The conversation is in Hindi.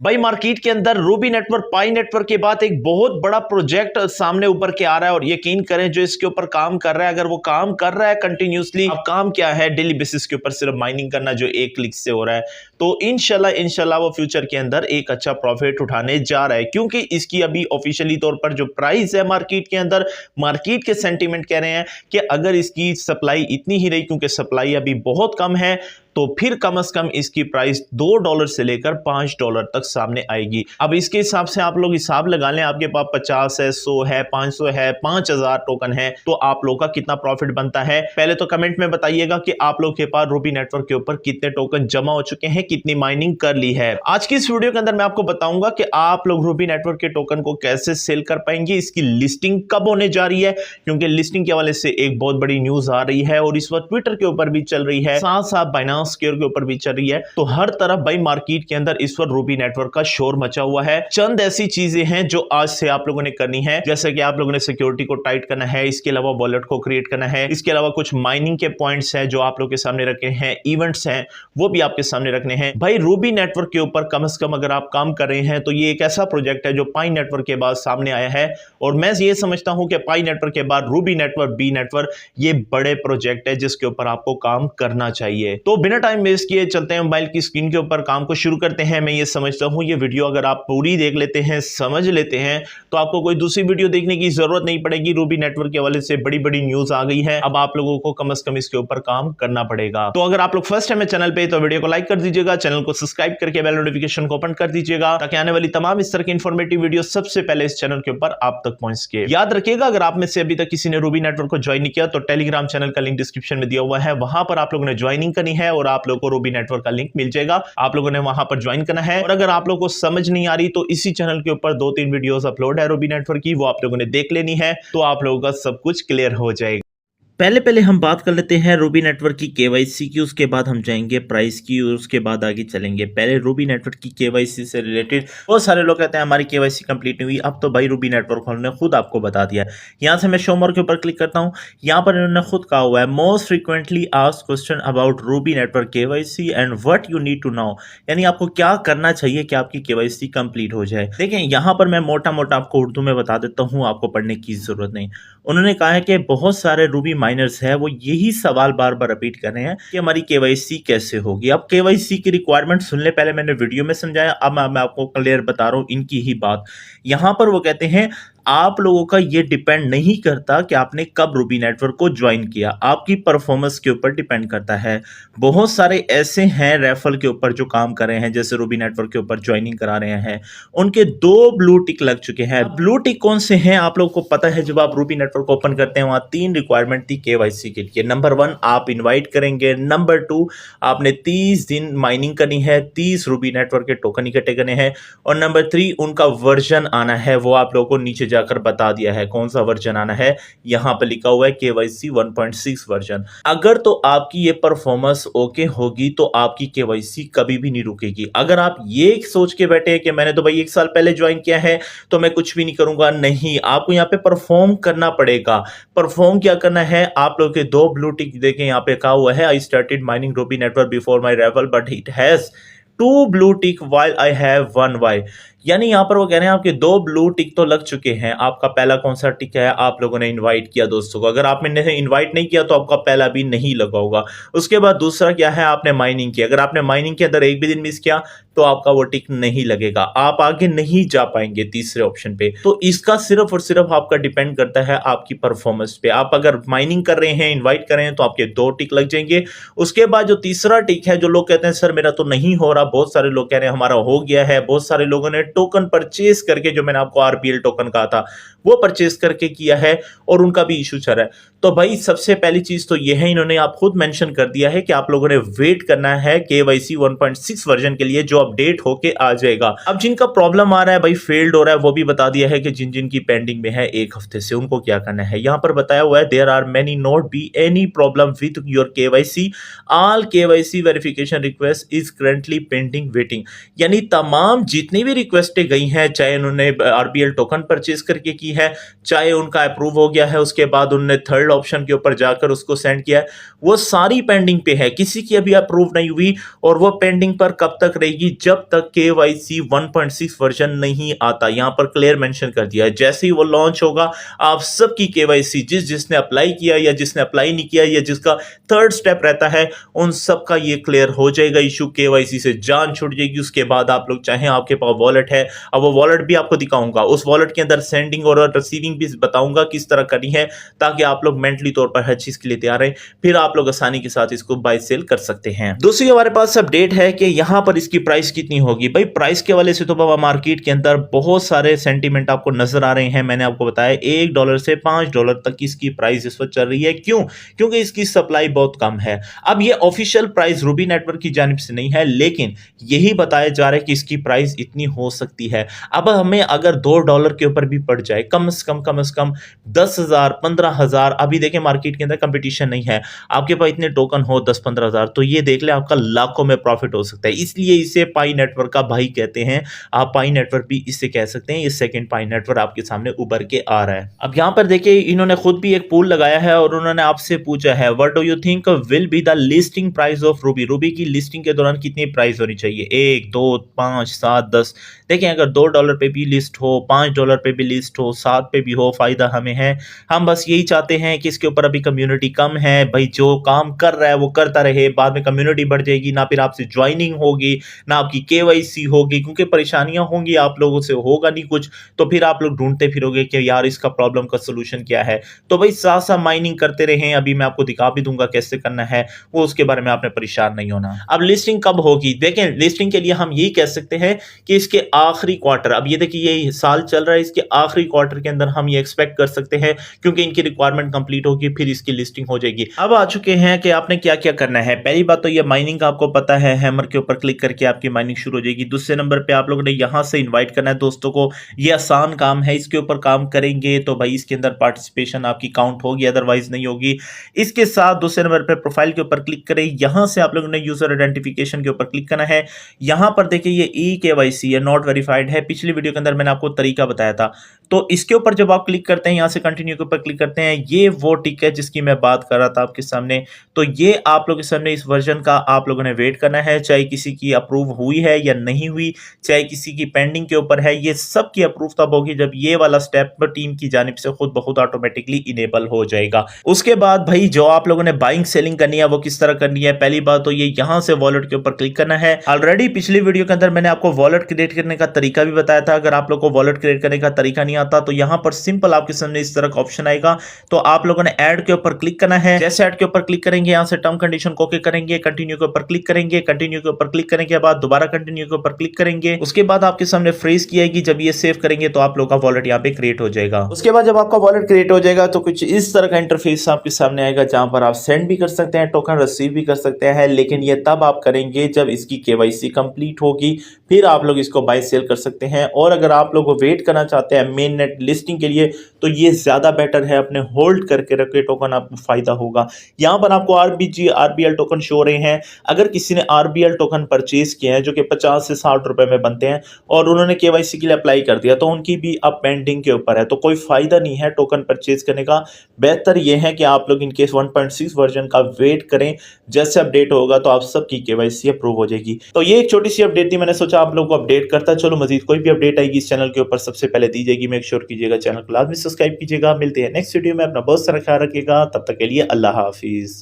भाई मार्केट के अंदर रूबी नेटवर्क, पाई नेटवर्क के बाद एक बहुत बड़ा प्रोजेक्ट सामने उभर के आ रहा है और यकीन करें जो इसके ऊपर काम कर रहा है, अगर वो काम कर रहा है कंटिन्यूसली, अब काम क्या है, डेली बेसिस के ऊपर सिर्फ माइनिंग करना जो एक क्लिक से हो रहा है, तो इंशाल्लाह वो फ्यूचर के अंदर एक अच्छा प्रॉफिट उठाने जा रहा है। क्योंकि इसकी अभी ऑफिशियली तौर पर जो प्राइस है मार्केट के अंदर, मार्केट के सेंटीमेंट कह रहे हैं कि अगर इसकी सप्लाई इतनी ही रही, क्योंकि सप्लाई अभी बहुत कम है, तो फिर कम से कम इसकी प्राइस $2 से लेकर $5 तक सामने आएगी। अब इसके हिसाब से आप लोग हिसाब लगा लें, आपके पास 50 है, 100 है, 500 है, 5000 टोकन है, तो आप लोग का कितना प्रॉफिट बनता है। पहले तो कमेंट में बताइएगा कि आप लोग के पास रूबी नेटवर्क के ऊपर कितने टोकन जमा हो चुके हैं, कितनी माइनिंग कर ली है। आज की इस वीडियो के अंदर मैं आपको बताऊंगा कि आप लोग रूबी नेटवर्क के टोकन को कैसे सेल कर पाएंगे, इसकी लिस्टिंग कब होने जा रही है, क्योंकि लिस्टिंग के हवाले से एक बहुत बड़ी न्यूज आ रही है और इस वक्त ट्विटर के ऊपर भी चल रही है, साथ साथ बाइनेंस के ऊपर भी चल रही है। तो हर तरफ भाई मार्केट के अंदर इस वक्त रूबी नेटवर्क का शोर मचा हुआ है। चंद ऐसी चीजें हैं जो आज से आप लोगों ने करनी है, जैसे कि आप लोगों ने सिक्योरिटी को टाइट करना है, इसके अलावा वॉलेट को क्रिएट करना है, इसके अलावा कुछ माइनिंग के पॉइंट्स हैं जो आप लोग के सामने रखे हैं, इवेंट्स हैं वो भी आपके सामने रखने हैं। भाई रूबी नेटवर्क के ऊपर कम से कम अगर आप काम कर रहे हैं तो ये एक ऐसा प्रोजेक्ट है जो पाई नेटवर्क के बाद सामने आया है, और मैं ये समझता हूं कि पाई नेटवर्क के बाद रूबी नेटवर्क, बी नेटवर्क, ये बड़े प्रोजेक्ट है जिसके ऊपर आपको काम करना चाहिए। तो बिना टाइम वेस्ट किए चलते हैं मोबाइल की स्क्रीन के ऊपर, काम को शुरू करते हैं। मैं ये समझता हूं ये वीडियो अगर आप पूरी देख लेते हैं, समझ लेते हैं, तो आपको कोई दूसरी वीडियो देखने की जरूरत नहीं पड़ेगी। रूबी नेटवर्क के हवाले से बड़ी बड़ी न्यूज आ गई है, अब आप लोगों को कम से कम इसके ऊपर काम करना पड़ेगा। तो अगर आप लोग फर्स्ट टाइम है चैनल पे, तो वीडियो को लाइक कर दीजिएगा, चैनल को सब्सक्राइब करके बेल नोटिफिकेशन को ओपन कर दीजिएगा, ताकि आने वाली तमाम इस तरह की इंफॉर्मेटिव वीडियो सबसे पहले इस चैनल के ऊपर आप तक पहुंच सके। याद रखिएगा, अगर आप में से अभी तक किसी ने रूबी नेटवर्क को ज्वाइन नहीं किया तो टेलीग्राम चैनल का लिंक डिस्क्रिप्शन में दिया हुआ है, वहां पर आप लोगों ने ज्वाइनिंग करनी है और आप लोगों को रूबी नेटवर्क का लिंक मिल जाएगा, आप लोगों ने वहां पर ज्वाइन करना है। और अगर आप लोगों को समझ नहीं आ रही तो इसी चैनल के ऊपर 2-3 वीडियोस अपलोड है रूबी नेटवर्क की, वो आप लोगों ने देख लेनी है, तो आप लोगों का सब कुछ क्लियर हो जाएगा। पहले हम बात कर लेते हैं रूबी नेटवर्क की केवाईसी की, उसके बाद हम जाएंगे प्राइस की और उसके बाद आगे चलेंगे। पहले रूबी नेटवर्क की केवाईसी से रिलेटेड बहुत सारे लोग कहते हैं हमारी केवाईसी कंप्लीट नहीं हुई। अब तो भाई रूबी नेटवर्क ने खुद आपको बता दिया। यहां से मैं शो मोर के ऊपर क्लिक करता हूं, यहां पर इन्होंने खुद कहा हुआ है most frequently asked question about Ruby Network KYC and what you need to know, यानी आपको क्या करना चाहिए कि आपकी केवाईसी कंप्लीट हो जाए। देखें यहां पर मैं मोटा मोटा आपको उर्दू में बता देता हूं, आपको पढ़ने की जरूरत नहीं। उन्होंने कहा है कि बहुत सारे रूबी माइनर्स है वो यही सवाल बार बार रिपीट कर रहे हैं कि हमारी केवाईसी कैसे होगी। अब केवाईसी की रिक्वायरमेंट सुन ले, पहले मैंने वीडियो में समझाया, अब मैं आपको क्लियर बता रहा हूं इनकी ही बात। यहां पर वो कहते हैं आप लोगों का ये डिपेंड नहीं करता कि आपने कब रूबी नेटवर्क को ज्वाइन किया, आपकी परफॉर्मेंस के ऊपर डिपेंड करता है। बहुत सारे ऐसे हैं रेफरल के ऊपर जो काम कर रहे हैं, जैसे रूबी नेटवर्क के ऊपर ज्वाइनिंग करा रहे हैं, उनके 2 ब्लू टिक लग चुके हैं। ब्लू टिक कौन से हैं आप लोगों को पता है, जब आप रूबी नेटवर्क ओपन करते हैं वहां 3 रिक्वायरमेंट थी केवाईसी के लिए। नंबर 1 आप इन्वाइट करेंगे, नंबर 2 आपने 30 दिन माइनिंग करनी है, 30 रूबी नेटवर्क के टोकन इकट्ठे करने हैं, और नंबर 3 उनका वर्जन आना है। वो आप लोगों को नीचे जाकर बता दिया है कौन सा वर्जन आना है, यहां पर लिखा हुआ है केवाईसी 1.6 वर्जन। अगर तो आपकी ये परफॉर्मेंस ओके होगी तो आपकी केवाईसी कभी भी नहीं रुकेगी। अगर आप ये सोच के बैठे हैं कि मैंने तो भाई 1 साल पहले ज्वाइन किया है तो मैं कुछ भी नहीं करूंगा, नहीं, आपको यहाँ पे परफॉर्म करना पड़ेगा। परफॉर्म क्या करना है, आप लोग के 2 ब्लू टिक देखें, यहाँ पे कहा हुआ है I started mining Ruby Network before my referral but it has 2 blue tick while I have 1 Y, यानी यहां पर वो कह रहे हैं आपके 2 ब्लू टिक तो लग चुके हैं। आपका पहला कौन सा टिक है, आप लोगों ने इनवाइट किया दोस्तों को, अगर आपने इनवाइट नहीं किया तो आपका पहला भी नहीं लगा होगा। उसके बाद दूसरा क्या है, आपने माइनिंग किया, अगर आपने माइनिंग के अंदर एक भी दिन मिस किया तो आपका वो टिक नहीं लगेगा, आप आगे नहीं जा पाएंगे तीसरे ऑप्शन पे। तो इसका सिर्फ और सिर्फ आपका डिपेंड करता है आपकी परफॉर्मेंस पे। आप अगर माइनिंग कर रहे हैं, इन्वाइट कर रहे हैं, तो आपके 2 टिक लग जाएंगे। उसके बाद जो तीसरा टिक है, जो लोग कहते हैं सर मेरा तो नहीं हो रहा, बहुत सारे लोग कह रहे हैं हमारा हो गया है, बहुत सारे लोगों ने टोकन परचेज करके, जो मैंने आपको आरपीएल टोकन कहा था वो परचेज करके किया है और उनका भी इशू चल रहा है। तो भाई सबसे पहली चीज तो ये है, इन्होंने आप खुद मेंशन कर दिया है कि आप लोगों ने वेट करना है केवाईसी 1.6 वर्जन के लिए, जो अपडेट होके आ जाएगा। अब जिनका प्रॉब्लम आ रहा है भाई, फेल्ड हो रहा है, वो भी बता दिया है कि जिन जिन की पेंडिंग में है 1 हफ्ते से, उनको क्या करना है। यहां पर बताया हुआ है there are many not be any problem with your KYC, all KYC verification request is currently pending waiting, यानी तमाम जितनी भी रिक्वेस्टें गई हैं, चाहे उन्होंने आरबीएल टोकन परचेज करके की है, चाहे उनका अप्रूव हो गया है, उसके बाद उन्होंने 3rd वेरीफाइड ऑप्शन के ऊपर जाकर उसको सेंड किया है, वो सारी पेंडिंग पे है, किसी की अभी अप्रूव नहीं हुई और वो पेंडिंग पर कब तक रहेगी, जब तक KYC 1.6 वर्जन नहीं आता। यहां पर क्लियर मेंशन कर दिया है, जैसे ही वो लॉन्च होगा आप सबकी KYC जिसने अप्लाई किया या जिसने अप्लाई नहीं किया या जिसका थर्ड स्टेप रहता है उन सब का ये क्लियर हो जाएगा इशू, KYC से जान छूट जाएगी। उसके बाद आप लोग चाहें, आपके पास वॉलेट है, अब वो वॉलेट भी आपको दिखाऊंगा, उस वॉलेट के अंदर सेंडिंग और रिसीविंग भी बताऊंगा किस तरह करनी है, ताकि आप लोग मेंटली तौर पर हर चीज के लिए तैयार रहें, फिर आप लोग आसानी के साथ इसको बाय सेल कर सकते हैं। दूसरी हमारे पास अपडेट है कि यहां पर इसकी प्राइस कितनी होगी। भाई प्राइस के वाले से तो बाबा मार्केट के अंदर बहुत सारे सेंटीमेंट आपको नजर आ रहे हैं। मैंने आपको बताया $1 से $5 तक इसकी प्राइस इस वक्त चल रही है। क्यों? क्योंकि इसकी सप्लाई बहुत कम है। अब ये ऑफिशियल प्राइस रूबी नेटवर्क की जानिब से नहीं है, लेकिन यही बताया जा रहा है कि इसकी प्राइस इतनी हो सकती है। अब हमें अगर $2 के ऊपर भी पड़ जाए, कम से कम 10,000 15,000, अभी देखें मार्केट के अंदर कंपटीशन नहीं है, आपके पास इतने टोकन हो 10-15 हजार, तो ये देख ले आपका लाखों में प्रॉफिट हो सकता है। इसलिए इसे पाई नेटवर्क का भाई कहते हैं। आप पाई नेटवर्क भी इससे कह सकते हैं। ये सेकंड पाई नेटवर्क आपके सामने उभर के आ रहा है। अब यहां पर देखिए इन्होंने खुद भी एक पूल लगाया है और उन्होंने आपसे पूछा है, what do you think will be the listing price of Ruby. Ruby की लिस्टिंग के दौरान कितनी प्राइस होनी चाहिए? 1, 2, 5, 7, 10। देखें अगर $2 पे भी लिस्ट हो, $5 पे भी लिस्ट हो, 7 पे भी हो, फायदा हमें है। हम बस यही चाहते हैं कि इसके ऊपर अभी कम्युनिटी कम है। भाई जो काम कर रहा है वो करता रहे, बाद में कम्युनिटी बढ़ जाएगी, ना फिर आपसे ज्वाइनिंग होगी, ना आपकी KYC होगी, क्योंकि परेशानियां होंगी, आप लोगों से होगा नहीं कुछ, तो फिर आप लोग ढूंढते फिरोगे कि यार इसका प्रॉब्लम का सोल्यूशन क्या है। तो भाई साथ साथ माइनिंग करते रहें। अभी मैं आपको दिखा भी दूंगा कैसे करना है वो, उसके बारे में आपने परेशान नहीं होना। अब लिस्टिंग कब होगी? देखें लिस्टिंग के लिए हम यही कह सकते हैं कि इसके आखिरी क्वार्टर, अब ये देखिए ये साल चल रहा है, इसके आखिरी क्वार्टर के अंदर हम ये एक्सपेक्ट कर सकते हैं, क्योंकि इनकी रिक्वायरमेंट कंप्लीट होगी, फिर इसकी लिस्टिंग हो जाएगी। अब आ चुके हैं कि आपने क्या क्या करना है। पहली बात तो ये माइनिंग का आपको पता है, हैमर के ऊपर क्लिक करके आपकी माइनिंग शुरू हो जाएगी। दूसरे नंबर पे आप लोगों ने यहां से इनवाइट करना है दोस्तों को। ये आसान काम है, इसके ऊपर काम करेंगे तो भाई इसके अंदर पार्टिसिपेशन आपकी काउंट होगी, अदरवाइज नहीं होगी। इसके साथ दूसरे नंबर पे प्रोफाइल के ऊपर क्लिक करें, यहां से आप लोगों ने यूजर आइडेंटिफिकेशन के ऊपर क्लिक करना है। यहां पर देखिए ये eKYC है, नॉट वेरीफाइड है। पिछली वीडियो के अंदर मैंने आपको तरीका बताया था। तो इसके ऊपर जब आप क्लिक करते हैं, यहां से कंटिन्यू के ऊपर क्लिक करते हैं, ये वो टिक है जिसकी मैं बात कर रहा था आपके सामने। तो ये आप लोगों के सामने इस वर्जन का आप लोगों ने वेट करना है, चाहे किसी की अप्रूव हुई है या नहीं हुई, चाहे किसी की पेंडिंग के ऊपर है, ये सब की अप्रूव तब होगी जब ये वाला स्टेप टीम की जानिब से खुद बहुत ऑटोमेटिकली इनेबल हो जाएगा। उसके बाद भाई जो आप लोगों ने बाइंग सेलिंग करनी है वो किस तरह करनी है? पहली बात तो ये यहां से वॉलेट के ऊपर क्लिक करना है। ऑलरेडी पिछली वीडियो के अंदर मैंने आपको वॉलेट क्रिएट करने का तरीका भी बताया था। अगर आप लोग को वॉलेट क्रिएट करने का तरीका नहीं आता तो यहां पर सिंपल आपके सामने इस तरह का ऑप्शन आएगा, तो आप लोगों ने ऐड के ऊपर क्लिक करना है। जैसे ऐड के ऊपर क्लिक करेंगे, यहां से टर्म कंडीशन को ओके करेंगे, कंटिन्यू के ऊपर क्लिक करेंगे, कंटिन्यू के ऊपर क्लिक करने के बाद दोबारा कंटिन्यू के ऊपर क्लिक करेंगे। उसके बाद आपके सामने फ्रीज की आएगी, जब ये सेव करेंगे तो आप लोग का वॉलेट यहाँ पे क्रिएट हो जाएगा। उसके बाद जब आपका वॉलेट क्रिएट हो जाएगा तो कुछ इस तरह का इंटरफेस आपके सामने आएगा, जहां पर आप सेंड भी कर सकते हैं, टोकन रिसीव भी कर सकते हैं, लेकिन ये तब आप करेंगे जब इसकी KYC कंप्लीट होगी, फिर आप लोग इसको बाय सेल कर सकते हैं। और अगर आप लोग वेट करना चाहते हैं मेन नेट लिस्टिंग के लिए तो ये ज्यादा बेटर है, अपने होल्ड करके रखे टोकन, आपको फायदा होगा। यहाँ पर आपको RBG RBL टोकन शो हो रहे हैं। अगर किसी ने RBL टोकन परचेज किया है जो कि 50 से 60 रुपए में बनते हैं और उन्होंने KYC के लिए अप्लाई कर दिया, तो उनकी भी अब पेंडिंग के ऊपर है, तो कोई फायदा नहीं है टोकन परचेज करने का। बेहतर यह है कि आप लोग इनके 1.6 वर्जन का वेट करें, जैसे अपडेट होगा तो आप सबकी KYC अप्रूव हो जाएगी। तो ये एक छोटी सी अपडेट थी, मैंने सोचा आप लोग को अपडेट करता चलो। मजीद कोई भी अपडेट आएगी इस चैनल के ऊपर सबसे पहले दी जाएगी। मेक श्योर कीजिएगा चैनल को लाजमी सब्सक्राइब कीजिएगा। मिलते हैं नेक्स्ट वीडियो में, अपना बहुत सारा ख्याल रखिएगा। तब तक के लिए अल्लाह हाफिज।